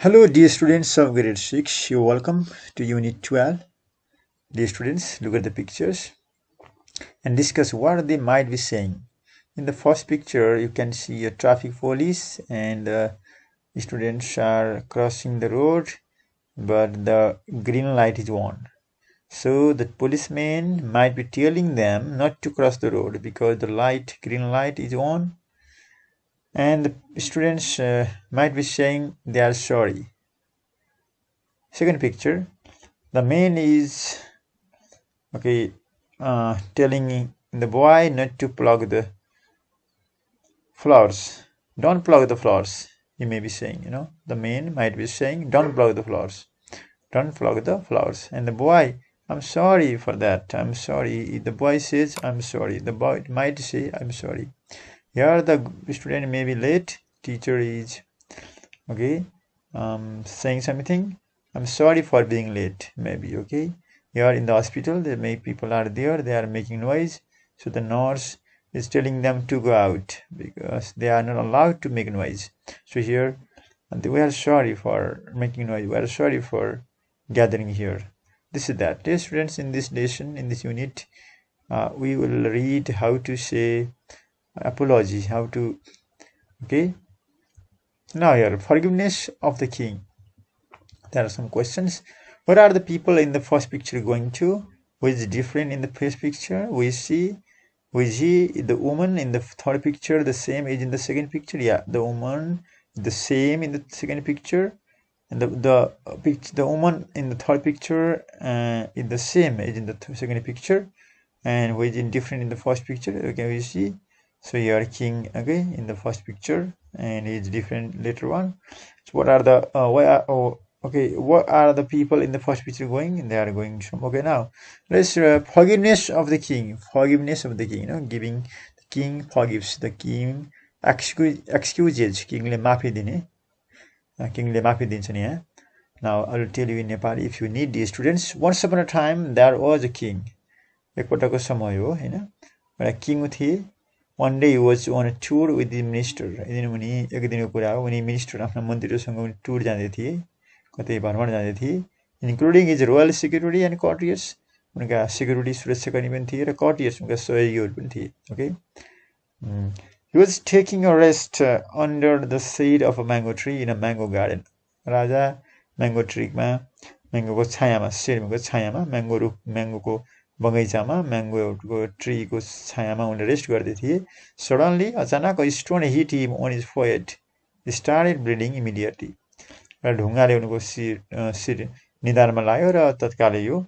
Hello, dear students of grade 6. You're welcome to Unit 12. Dear students, look at the pictures and discuss what they might be saying. In the first picture, you can see a traffic police and students are crossing the road, but the green light is on. So the policeman might be telling them not to cross the road because the green light is on, and the students might be saying they are sorry. Second picture, the man is telling the boy not to plug the flowers. Don't plug the flowers. He may be saying, the man might be saying, don't plug the flowers. Don't plug the flowers. And the boy, I'm sorry for that. I'm sorry. The boy says, I'm sorry. The boy might say, I'm sorry. Here the student may be late. Teacher is saying something. I'm sorry for being late. Maybe here in the hospital, people are there. They are making noise. So the nurse is telling them to go out because they are not allowed to make noise. So here, we are sorry for making noise. We are sorry for gathering here. This is that. Dear students, in this lesson, in this unit, we will read how to say apology. Now here, forgiveness of the king. There are some questions. What are the people in the first picture going to? Which is different in the first picture? We see the woman in the third picture the same age in the second picture. Yeah, the woman the same in the second picture, and the woman in the third picture is the same age in the second picture, and which is different in the first picture. Okay, we see. So here king in the first picture, and it's different later on. So what are the what are the people in the first picture going? They are going some. Okay, now let's forgiveness of the king. Forgiveness of the king. Giving the king forgives the king. Excuses kingले माफी दिने. Kingले माफी दिन्छ नि यहाँ. Now I will tell you in Nepal. If you need the students, once upon a time there was a king. एकपटकको समय हो हैन. एउटा king थिए. One day he was on a tour with the minister. एक दिनको कुरा हो. उनी minister आफ्ना मन्त्रीहरूसँग टुर जाँदै थिए. कतै भ्रमण जाँदै थिए. Including his royal security and courtiers. उनका सिक्युरिटी सुरक्षाकर्मी पनि थिए र courtiers उनका सहयोगीहरू पनि थिए. Okay. He was taking a rest under the shade of a mango tree in a mango garden. Raja mango tree मा mango को छायामा शेरको छायामा mango को बगैँचामा mango tree को छायामा उनले रेस्ट गर्दै थिए. Suddenly अचानक a stone hit him on his forehead. He started bleeding immediately. र ढुङ्गाले उनको शिर निधारमा लाग्यो र तत्कालै यो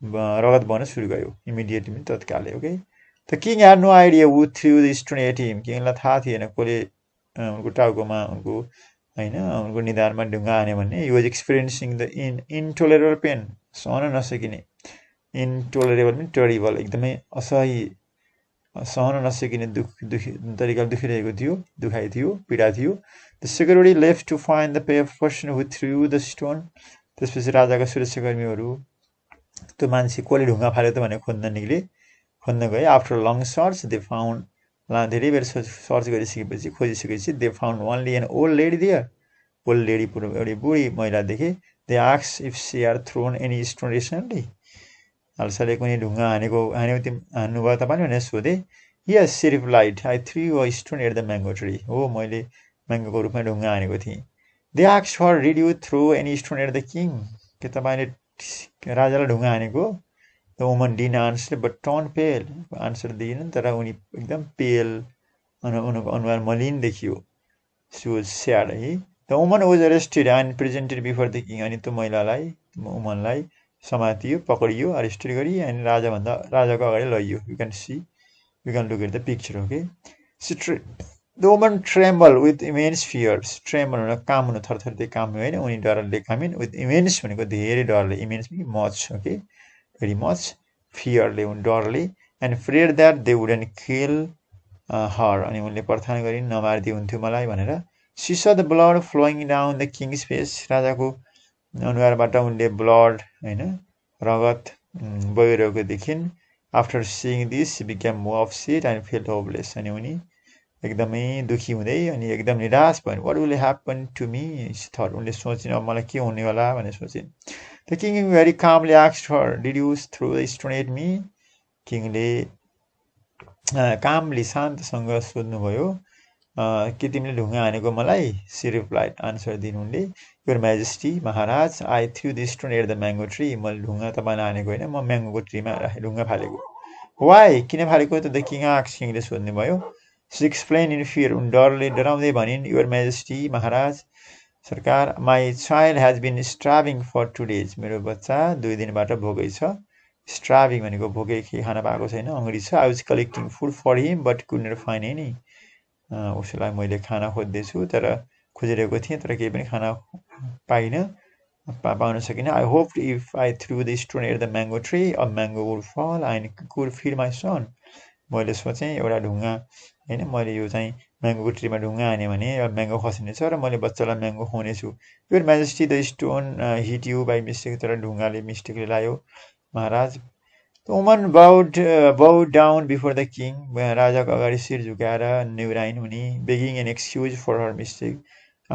रगत बहन सुरु गर्यो. Immediately पनि तत्कालै. Okay. The king had no idea who threw the stone at him. किङलाई थाहा थिएन कसले उनको टाउकोमा उनको निधारमा ढुङ्गा हान्यो भन्ने. He was experiencing the intolerable pain. सहन नसकिने. Intolerable means terrible. एकदमै असह्य सहन नसकिने तरिकाले दुखिरहेको थियो, दुखाइ थियो, पीडा थियो. The security left to find the person who threw the stone. त्यसपछि राजाका सुरक्षाकर्मीहरू त्यो मान्छे कसले ढुङ्गा फाल्यो त भनेर खोज्न गए. After a long search, they found धेरै बेर सर्च गरिसकेपछि खोजिसकेपछि they found only an old lady there. Old lady एउटी बुढी महिला देखे. They asked if she had thrown any stone recently. हालसालै कुनै ढुङ्गा हान्नुभयो तपाईले भनेर सोधे. Yes, she replied. I threw a stone at the mango tree. हो मैले म्याङ्गोको रुखमा ढुङ्गा हानेको थिएँ. They asked her, did you throw any stone at the king? के तपाईले राजालाई ढुङ्गा हानेको? The woman didn't answer but turned pale. Answer दिएन तर उनी एकदम pale उनको अनुहार मलिन देखियो. She was sad. The woman was arrested and presented before the king. अनि त्यो महिलालाई womanलाई समातियो, पकडियो, अरेस्ट गरी अनि राजाको अगाडि लगियो. You can see, you can look at the picture. Okay. The woman trembled with immense fears. Tremble हुन काम हुन थरथरदै काम होइन. उनी डरले कामिन्. With immense भनेको धेरै डरले. Immense means much. Okay. Very much. Fearले डरले. And feared that they wouldn't kill her. अनि उनले प्रार्थना गरिन् नमार्दिए हुन्थ्यो मलाई भनेर. She saw the blood flowing down the king's face. राजाको अनुहारबाट उनले blood रगत बगिरहेको देखिन्. After seeing this, she became more upset and felt hopeless. अनि उनी एकदमै दुखी हुँदै अनि एकदम निराश भयो what will happen to me thought उनले सोचिन् अब मलाई के हुने होला भनेर सोचिन् the king very calmly asked her did you throw the stone at me किङले कामली शान्तसँग सोध्नुभयो के तिमीले ढुङ्गा हानेको मलाई she replied आन्सर दिनु उनले your majesty Maharaj I threw the stone at the mango tree मैले ढुङ्गा तपाईँलाई हानेको होइन म म्याङ्गोको ट्रीमा ढुङ्गा फालेको why किन फालेको त the king asked किङले सोध्नुभयो she explained in fear उनी डराउँदै भनिन् your majesty महाराज सरकार my child has been starving for 2 days मेरो बच्चा 2 दिनबाट भोकै छ starving भनेको भोकै खाना पाएको छैन हङ्ग्री छ I was collecting food for him but could not find any उसलाई मैले खाना खोज्दैछु तर खोजिरहेको थिएँ तर केही पनि खाना पाइनँ पाउन सकिनँ I hoped if I threw the stone at the mango tree a mango would fall and could feed my son मैले सोचेँ एउटा ढुङ्गा हैन मैले यो चाहिँ म्याङ्गोको ट्रीमा ढुङ्गा हाने भने म्याङ्गो खसिनेछ र मैले बच्चालाई mango खुवाउनेछु your majesty the stone hit you by mistake तर ढुङ्गाले मिस्टेकले लाग्यो महाराज the woman bowed down before the king राजाको अगाडि शिर झुकाएर निहुराइन् उनी begging an excuse for her mistake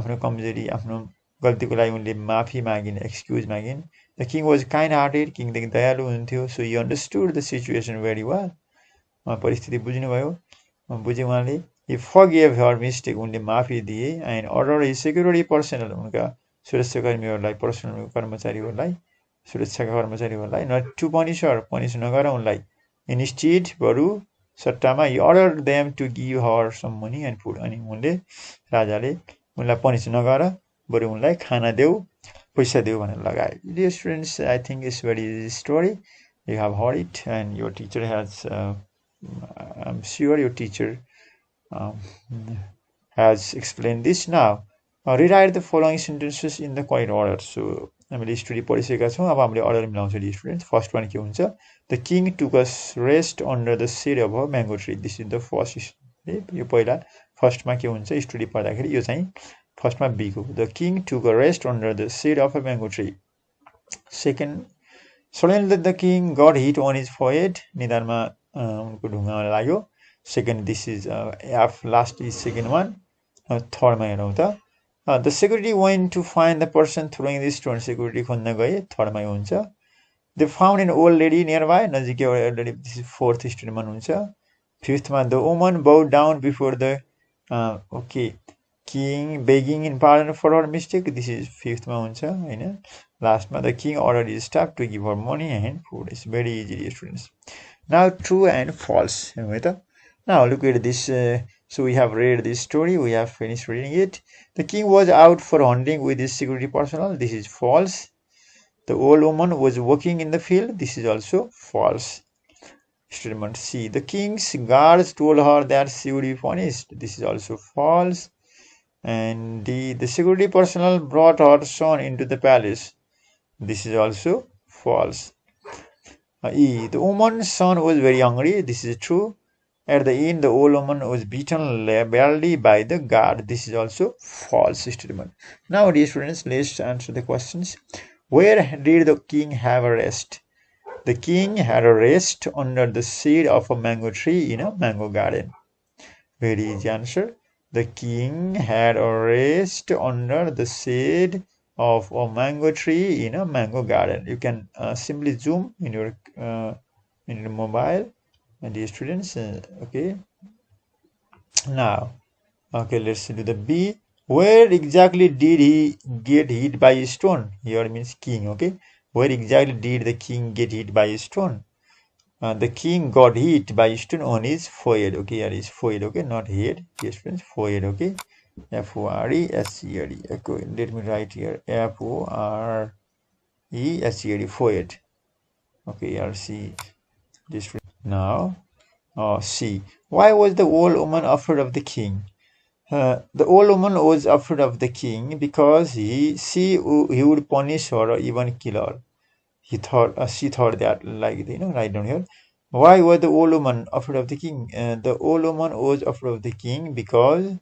आफ्नो कमजोरी आफ्नो गल्तीको लागि उनले माफी मागिन् excuse मागिन् the king was kind hearted king दयालु हुनुहुन्थ्यो so he understood the situation very well परिस्थिति बुझ्नुभयो बुझे उहाँले he forgave her mistake उनले माफी दिए and ordered his security personnel उनका सुरक्षाकर्मीहरूलाई पर्सनल कर्मचारीहरूलाई सुरक्षाका कर्मचारीहरूलाई not to punish her punish नगर उनलाई instead बरु सट्टामा he ordered them to give her some money and food अनि उनले राजाले उनलाई पनिस नगर बरु उनलाई खाना देऊ पैसा देऊ भनेर लगाए dear students I think it's very easy story you have heard it and your teacher has I'm sure your teacher has explained this now rewrite the following sentences in the correct order so हामीले story पढिसकेका छौँ अब हामीले order मिलाउँछौँ the students first one के हुन्छ the king took a rest under the shade of a mango tree this is the first यो पहिला फर्स्टमा के हुन्छ स्टोरी पढ्दाखेरि यो चाहिँ फर्स्टमा बीको the king took a rest under the shade of a mango tree second suddenly the king got hit on his forehead निधारमा उनको ढुङ्गामा लाग्यो second this is F last is second one थर्डमा हेरौँ त the security went to find the person throwing the stone security खोज्न गए थर्डमा हुन्छ they found an old lady nearby नजिकै एउटा lady this is fourth स्टोरीमा हुन्छ फिफ्थमा the woman bowed down before the king begging in pardon for her mistake this is फिफ्थमा हुन्छ हैन लास्टमा the king ordered his staff to give her money and food it's very easy students now true and false है त now look at this so we have read this story we have finished reading it the king was out for hunting with his security personnel this is false the old woman was working in the field this is also false statement C the king's guards told her that she would be punished this is also false and D the security personnel brought her son into the palace this is also false E the woman's son was very hungry this is true at the end, the old woman was beaten badly by the guard. This is also false statement. Now, dear students, let's answer the questions. Where did the king have a rest? The king had a rest under the shade of a mango tree in a mango garden. Very easy answer. The king had a rest under the shade of a mango tree in a mango garden. You can simply zoom in your mobile. And dear students okay now okay let's do the B where exactly did he get hit by a stone here means king okay where exactly did the king get hit by a stone the king got hit by a stone on his forehead okay here is forehead okay not head dear students forehead okay F-O-R-E-S-E-A-D okay let me write here F-O-R-E-S-E-A-D forehead okay here see this now C. Why was the old woman afraid of the king? The old woman was afraid of the king because he would punish her or even kill her. She thought that like right down here. Why was the old woman afraid of the king? The old woman was afraid of the king because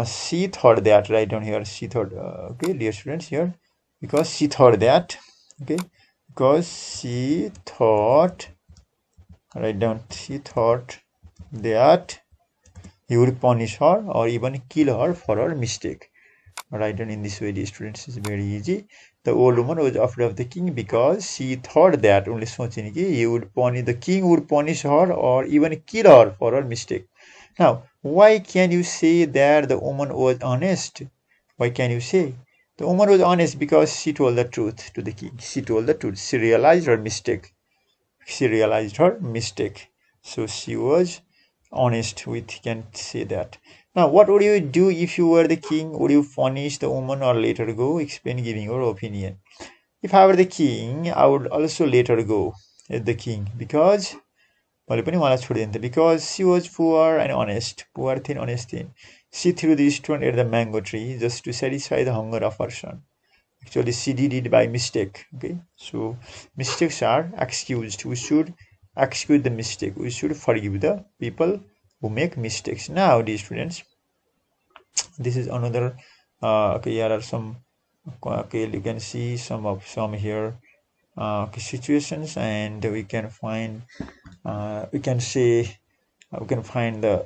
she thought that right down here. She thought okay, dear students here because she thought that okay because she thought. Write down she thought that he would punish her or even kill her for her mistake. Write down in this way, dear students, is very easy. The old woman was afraid of the king because she thought that only the king would punish her or even kill her for her mistake. Now, why can you say that the woman was honest? Why can you say? The woman was honest because she told the truth to the king. She told the truth. She realized her mistake. She realized her mistake. So she was honest. We can say that. Now, what would you do if you were the king? Would you punish the woman or let her go? Explain, giving your opinion. If I were the king, I would also let her go as the king because she was poor and honest. Poor thin, honest thin. She threw the stone at the mango tree just to satisfy the hunger of her son. Actually, she did it by mistake. Okay, so mistakes are excused. We should excuse the mistake. We should forgive the people who make mistakes. Now, dear students, this is another. Okay, here are some. Okay, you can see some here situations, and we can find. We can say. We can find the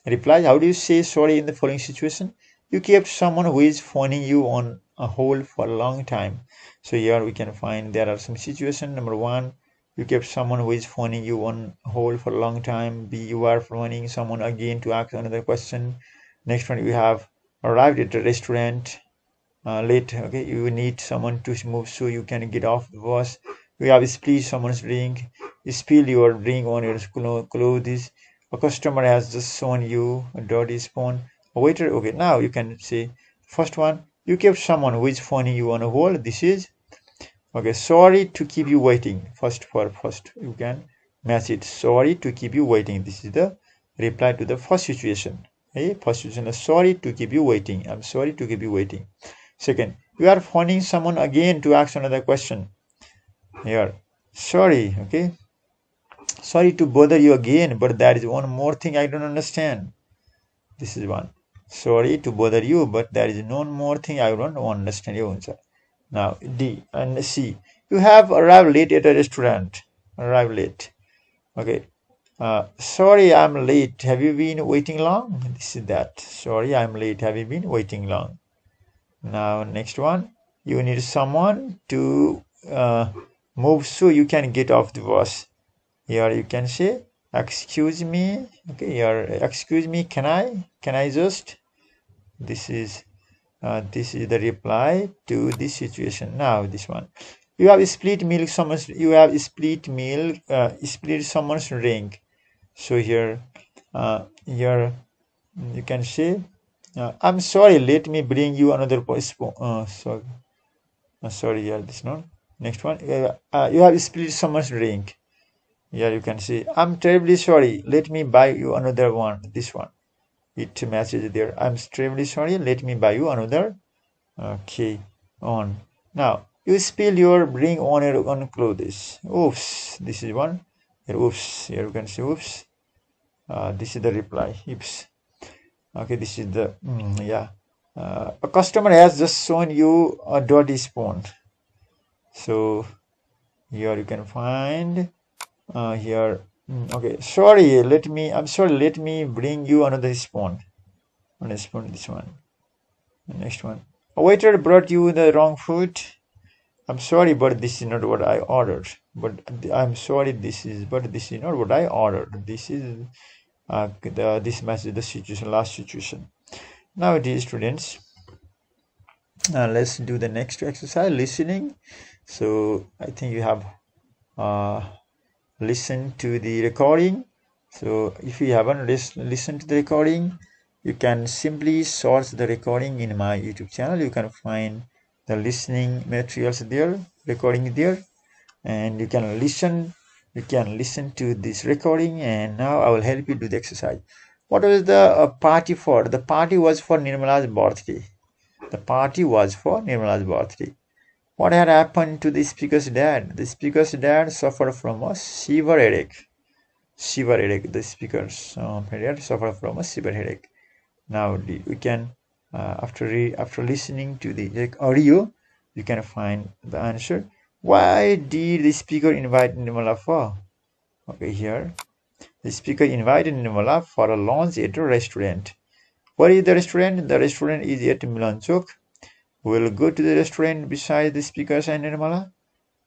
reply. How do you say sorry in the following situation? You kept someone who is phoning you on a hold for a long time. So here we can find there are some situations. Number one, you kept someone who is phoning you on hold for a long time. B, you are phoning someone again to ask another question. Next one, you have arrived at a restaurant late. Okay, you need someone to move so you can get off the bus. You have spilled someone's drink. You spill your drink on your clothes. A customer has just shown you a dirty spoon. A waiter. Okay, now you can say first one. You kept someone who is phoning you on a hold. This is okay. Sorry to keep you waiting. First you can match it. Sorry to keep you waiting. This is the reply to the first situation. Okay, first situation is sorry to keep you waiting. I'm sorry to keep you waiting. Second, you are phoning someone again to ask another question. Here, sorry, okay. Sorry to bother you again, but there is one more thing I don't understand. This is one. Sorry to bother you, but there is one more thing I don't understand. Now, D and C. You have arrived late at a restaurant. Arrived late. Okay. Sorry, I'm late. Have you been waiting long? This is that. Sorry, I'm late. Have you been waiting long? Now, next one. You need someone to move so you can get off the bus. Here you can say, excuse me. Okay, here, excuse me. Can I just? This is the reply to this situation. Now this one. You have split milk. Split someone's drink. So here, you can say, I'm sorry. Let me bring you another spoon. Sorry. Here, this one. Next one. You have split someone's drink. Here you can see, I'm terribly sorry. Let me buy you another one. This one. It matches there. I'm terribly sorry. Let me buy you another. Okay. On. Now, you spill your drink on your own clothes. Oops. This is one. Here, oops. Here you can see, oops. This is the reply. Oops. Okay, this is the, yeah. A customer has just shown you a dirty spoon. So, here you can find here okay, I'm sorry, let me bring you another spoon. This one. The next one. A waiter brought you the wrong food. I'm sorry, but this is not what I ordered. But I'm sorry, this is not what I ordered. This is this matches the situation, last situation. Now, dear students, let's do the next exercise, listening. So I think you have listen to the recording. So if you haven't listened to the recording, you can simply search the recording in my YouTube channel. You can find the listening materials there, recording there, and you can listen to this recording. And now I will help you do the exercise. What was the party for? The party was for Nirmala's birthday. The party was for Nirmala's birthday. What had happened to the speaker's dad? The speaker's dad suffered from a severe headache. Severe headache. The speaker's dad suffered from a severe headache. Now we can, after listening to the audio, you can find the answer. Why did the speaker invite Nirmala for? Okay, here. The speaker invited Nirmala for a lunch at a restaurant. Where is the restaurant? The restaurant is at Milan Chowk. We'll go to the restaurant beside the speaker and Nirmala.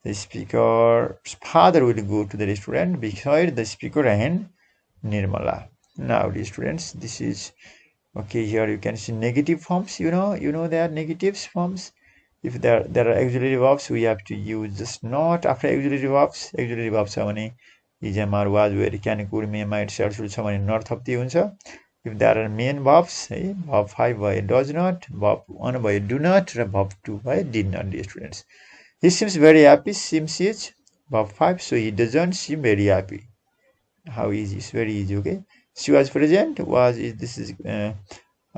The speaker's father will go to the restaurant beside the speaker and Nirmala. Now, dear students, this is okay. Here you can see negative forms. You know there are negatives forms. If there are auxiliary verbs, we have to use just not after auxiliary verbs. Auxiliary verbs are भने is, am, are, was, were, can, could, may, might, shall, should छ भने north थप्दै हुन्छ. If there are main verbs, verb 5 भयो does not, verb 1 भयो do not, raw verb 2 भयो did not, dear students. He seems very happy. Seems is verb 5, so he doesn't seem very happy. How easy? It's very easy. Okay. She was present. Was is this is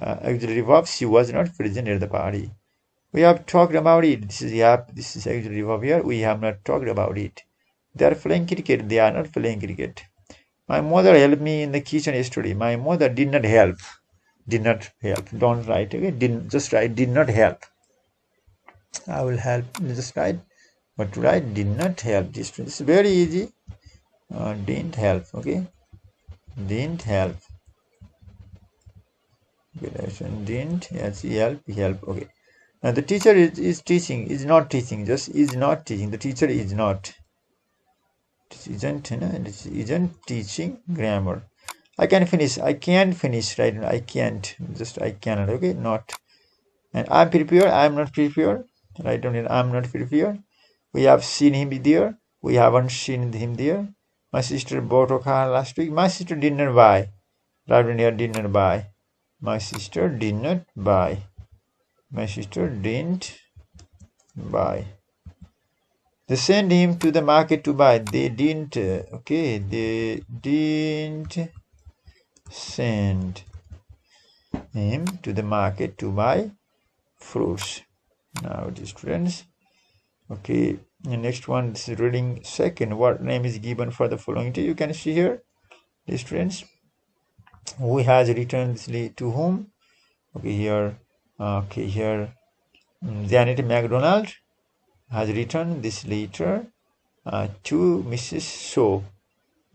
auxiliary verb. She was not present at the party. We have talked about it. This is This is auxiliary verb here. We have not talked about it. They are playing cricket. They are not playing cricket. My mother helped me in the kitchen yesterday. My mother did not help. Did not help. Don't write. Okay. Didn't just write. Did not help. I will help. Just write. But to write did not help. This is very easy. Didn't help. Okay. Didn't help. Didn't help. Okay. Now the teacher is teaching. Is not teaching. Just is not teaching. The teacher is not. This isn't teaching grammar. I can finish. I can't finish. Right. I can't. Just I cannot. Okay. Not. And I'm prepared. I'm not prepared. Right down here. I'm not prepared. We have seen him there. We haven't seen him there. My sister bought a car last week. My sister did not buy. Right down here. Did not buy. My sister did not buy. My sister didn't buy. They sent him to the market to buy. They didn't. Okay. They didn't send him to the market to buy fruits. Now, dear students. Okay. The next one, this is reading second. What name is given for the following day? You can see here, dear students. Who has returned this to whom? Okay, here. Okay, here. Janet MacDonald has written this letter to Mrs. So.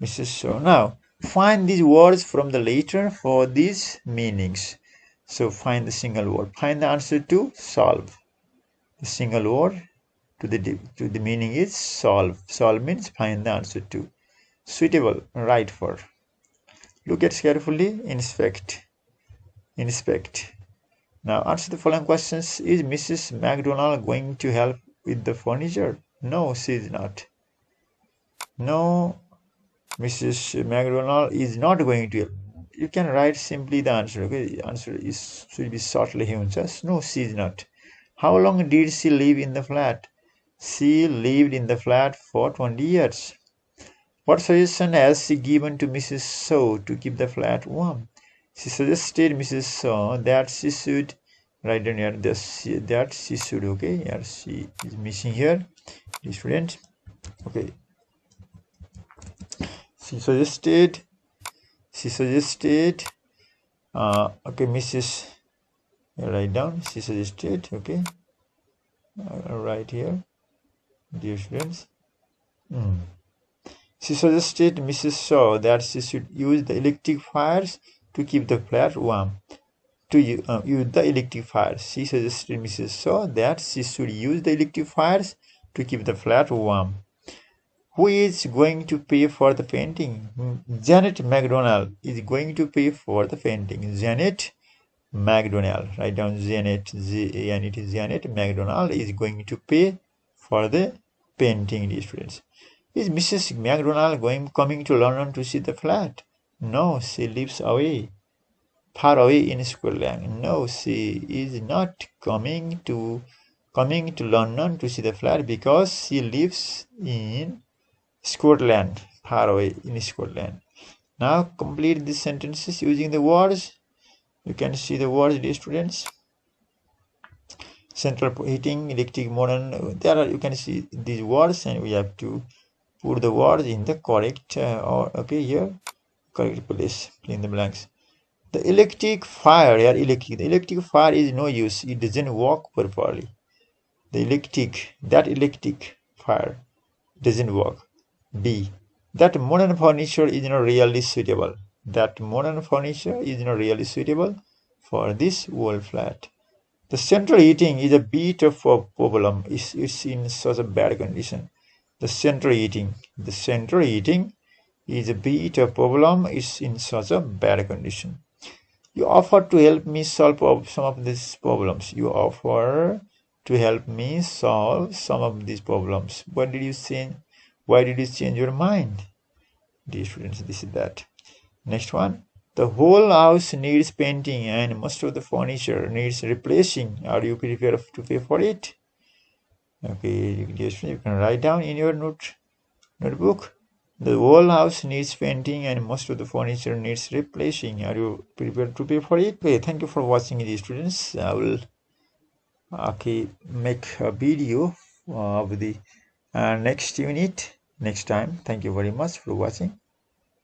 Mrs. So. Now, find these words from the letter for these meanings. So, find the single word. Find the answer to solve. The single word to the meaning is solve. Solve means find the answer to. Suitable, right for. Look at carefully. Inspect. Inspect. Now answer the following questions. Is Mrs. MacDonald going to help with the furniture? No, she is not. No, Mrs. MacDonald is not going to help. You can write simply the answer. Okay, the answer should be shortly just. No, she is not. How long did she live in the flat? She lived in the flat for 20 years. What suggestion has she given to Mrs. So to keep the flat warm? She suggested Mrs. So that she should write down here that she should. Okay, here she is missing here, the student. Okay, she suggested. Okay, Mrs. Write down. She suggested. Okay, right here, dear students. She suggested Mrs. Shaw that she should use the electric fires to keep the flat warm. To use the electric fires. She suggested Mrs. Shaw that she should use the electric fires to keep the flat warm. Who is going to pay for the painting? Janet MacDonald is going to pay for the painting. Janet MacDonald. Write down Janet. Janet MacDonald is going to pay for the painting, dear students. Is Mrs. MacDonald coming to London to see the flat? No, she lives away, far away in Scotland. No, she is not coming to London to see the flat because she lives in Scotland, far away in Scotland. Now complete these sentences using the words. You can see the words, dear students. Central heating, electric, modern. There are, you can see these words, and we have to put the words in the correct correct place in the blanks. The electric fire here, the electric fire is no use. It doesn't work properly. The electric fire doesn't work. B. That modern furniture is not really suitable. That modern furniture is not really suitable for this old flat. The central heating is a bit of a problem. It's in such a bad condition. The central heating is a bit of a problem. It's in such a bad condition. You offer to help me solve some of these problems. You offer to help me solve some of these problems. What did you say? Why did you change your mind? Dear students, this is that. Next one. The whole house needs painting and most of the furniture needs replacing. Are you prepared to pay for it? Okay, dear students, you can write down in your notebook. The whole house needs painting and most of the furniture needs replacing. Are you prepared to pay for it? Okay, thank you for watching, these students. I will make a video of the next unit next time. Thank you very much for watching.